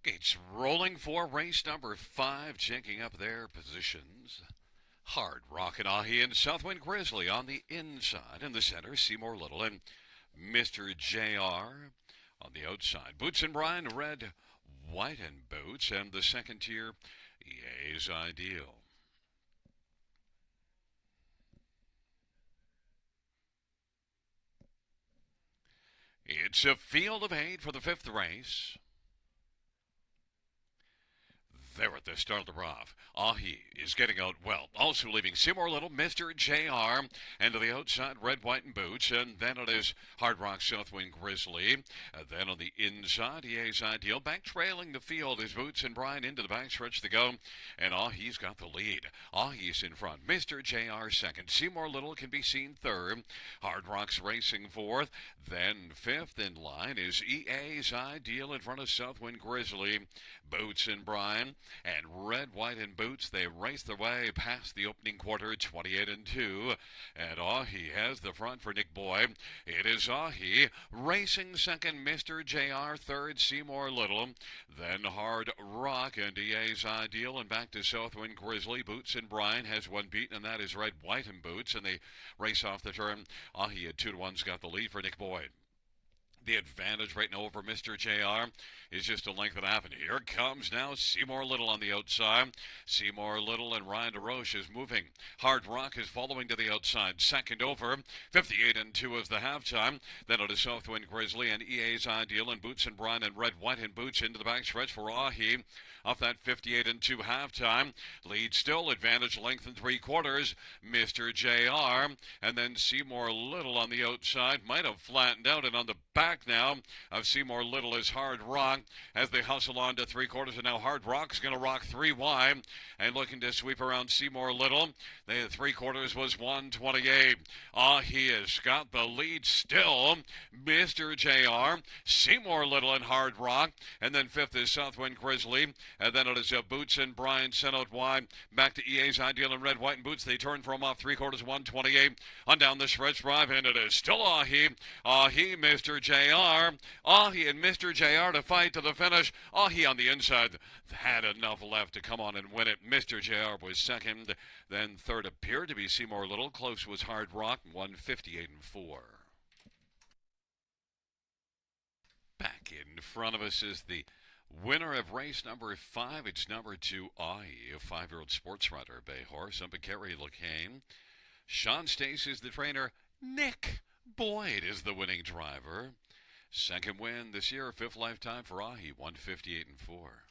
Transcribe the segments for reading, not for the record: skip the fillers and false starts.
It's rolling for race number 5, checking up their positions. Hard Rock and Ahi and Southwind Grizzly on the inside. In the center, Seymour Little and Mr. JR on the outside. Boots and Brian, red, white, and boots. And the second tier, EA's Ideal. It's a field of 8 for the 5th race. There at the start of the rough. Ahi is getting out well. Also leaving Seymour Little, Mr. JR, and to the outside, red, white, and boots. And then it is Hard Rock Southwind Grizzly. And then on the inside, EA's Ideal. Back trailing the field is Boots and Brian into the backstretch to go. And Ahi's got the lead. Ahi's in front. Mr. JR second. Seymour Little can be seen third. Hard Rock's racing fourth. Then fifth in line is EA's Ideal in front of Southwind Grizzly. Boots and Brian. And red, white, and boots, they race their way past the opening quarter, 28 and 2. And Ahi has the front for Nick Boy. It is Ahi racing second, Mr. JR third, Seymour Little. Then Hard Rock and EA's Ideal, and back to Southwind Grizzly. Boots and Brian has one beaten, and that is red, white, and boots. And they race off the turn. Ahi at 2-1's got the lead for Nick Boyd. The advantage right now over Mr. JR is just a length and a half. And here comes now Seymour Little on the outside. Seymour Little and Ryan DeRoche is moving. Hard Rock is following to the outside. Second over. 58 and 2 is the halftime. Then it is Southwind Grizzly and EA's Ideal and Boots and Brian and red, white, and boots into the backstretch for Ahi. Off that 58 and 2 halftime. Lead still, advantage length and 3/4. Mr. JR. And then Seymour Little on the outside. Might have flattened out, and on the back now of Seymour Little is Hard Rock as they hustle on to 3/4, and now Hard Rock's going to rock 3 wide and looking to sweep around Seymour Little. The 3/4 was 128. He has got the lead still. Mr. JR, Seymour Little, and Hard Rock, and then fifth is Southwind Grizzly, and then it is Boots and Brian sent out wide back to EA's Ideal and red, white, and boots. They turn from off 3/4, 128 on down the stretch drive, and it is still Ahi, Mr. JR. Ahi and Mr. JR to fight to the finish. Ahi on the inside had enough left to come on and win it. Mr. JR was second. Then third appeared to be Seymour Little. Close was Hard Rock, 158 and 4. Back in front of us is the winner of race number 5. It's number 2, Ahi, a 5-year-old sports rider, bay horse. Up at Kerry Lacane. Sean Stace is the trainer. Nick Boyd is the winning driver. Second win this year, 5th lifetime for Ahi, 158 and 4.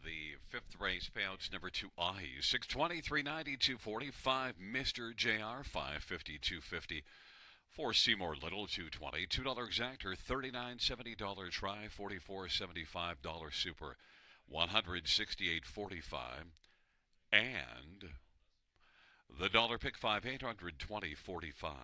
The 5th race payouts number 2, Ahi, 620, 390, 240, 5, Mr. JR, 550, 250. For Seymour Little, 220, $2 exactor, $39.70 try, $44.75 super, $168.45, and the dollar pick 5, 820.45.